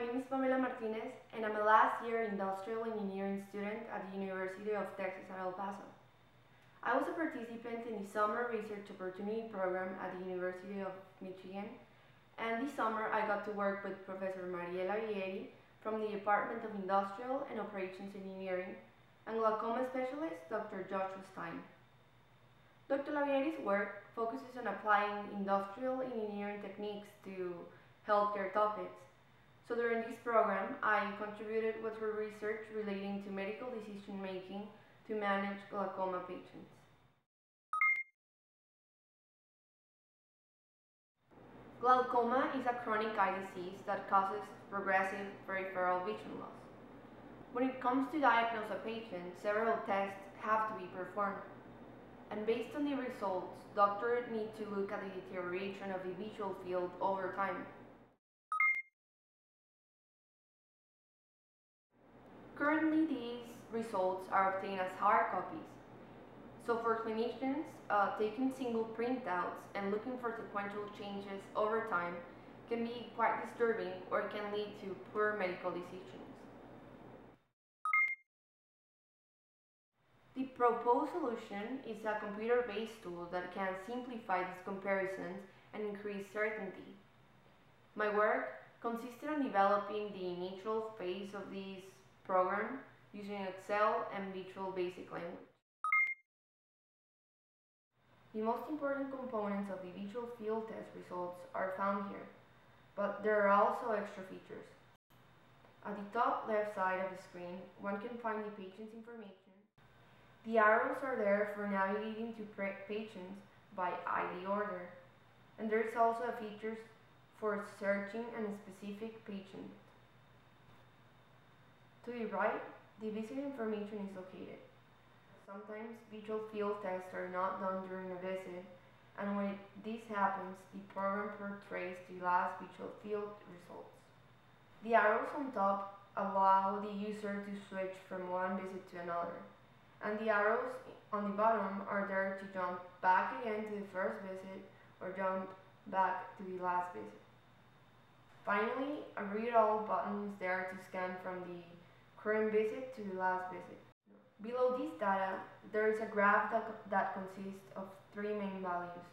name is Pamela Martinez, and I'm a last year industrial engineering student at the University of Texas at El Paso. I was a participant in the Summer Research Opportunity Program at the University of Michigan, and this summer I got to work with Professor Mariela Vieri from the Department of Industrial and Operations Engineering and glaucoma specialist Dr. Joshua Stein. Dr. Lavieri's work focuses on applying industrial engineering techniques to healthcare topics. So during this program, I contributed with her research relating to medical decision making to manage glaucoma patients. Glaucoma is a chronic eye disease that causes progressive peripheral vision loss. When it comes to diagnose a patient, several tests have to be performed. And based on the results, doctors need to look at the deterioration of the visual field over time. Currently, these results are obtained as hard copies. So for clinicians, taking single printouts and looking for sequential changes over time can be quite disturbing or can lead to poor medical decisions. The proposed solution is a computer-based tool that can simplify these comparisons and increase certainty. My work consisted on developing the initial phase of this program using Excel and Visual Basic Language. The most important components of the visual field test results are found here, but there are also extra features. At the top left side of the screen, one can find the patient's information. The arrows are there for navigating to patients by ID order, and there is also a feature for searching a specific patient. To the right, the visit information is located. Sometimes visual field tests are not done during a visit, and when this happens, the program portrays the last visual field results. The arrows on top allow the user to switch from one visit to another, and the arrows on the bottom are there to jump back again to the first visit or jump back to the last visit. Finally, a read all button is there to scan from the current visit to the last visit. Below this data, there is a graph that consists of three main values.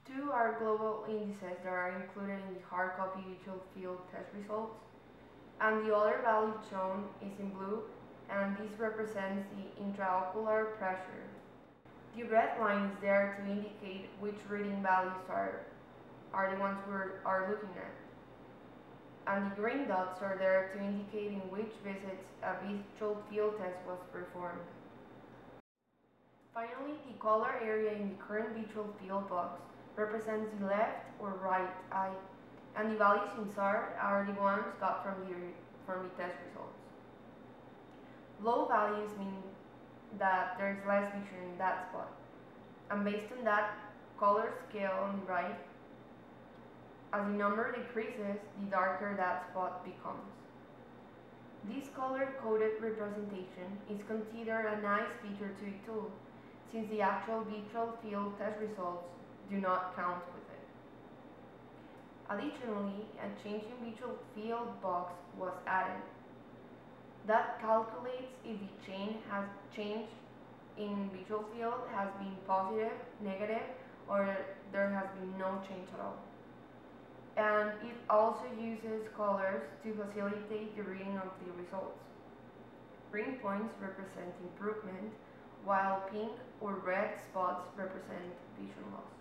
Two are global indices that are included in the hard copy visual field test results, and the other value shown is in blue, and this represents the intraocular pressure. The red line is there to indicate which reading values are the ones we are looking at. And the green dots are there to indicate in which visits a visual field test was performed. Finally, the color area in the current visual field box represents the left or right eye, and the values inside are the ones got from the test results. Low values mean that there is less vision in that spot, and based on that color scale on the right, as the number decreases, the darker that spot becomes. This color-coded representation is considered a nice feature to the tool, since the actual visual field test results do not count with it. Additionally, a change in visual field box was added. That calculates if the change in visual field has been positive, negative, or there has been no change at all. And it also uses colors to facilitate the reading of the results. Green points represent improvement, while pink or red spots represent vision loss.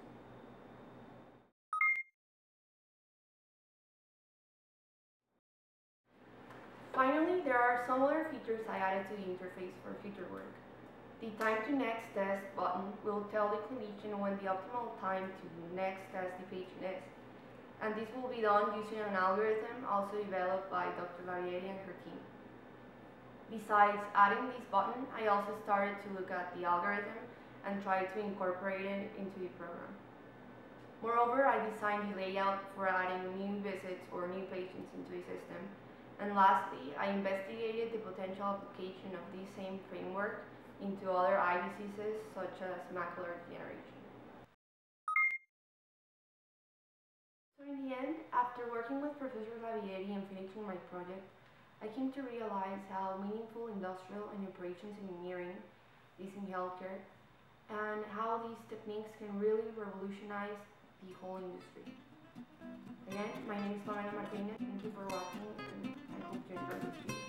Finally, there are some other features I added to the interface for future work. The time to next test button will tell the clinician when the optimal time to next test the patient is. And this will be done using an algorithm also developed by Dr. Lavieri and her team. Besides adding this button, I also started to look at the algorithm and try to incorporate it into the program. Moreover, I designed the layout for adding new visits or new patients into the system. And lastly, I investigated the potential application of this same framework into other eye diseases such as macular degeneration. So In the end, after working with Professor Lavieri and finishing my project, I came to realize how meaningful industrial and operations engineering is in healthcare and how these techniques can really revolutionize the whole industry. Again, my name is Lorena Martinez. Thank you for watching and I hope you enjoyed this video.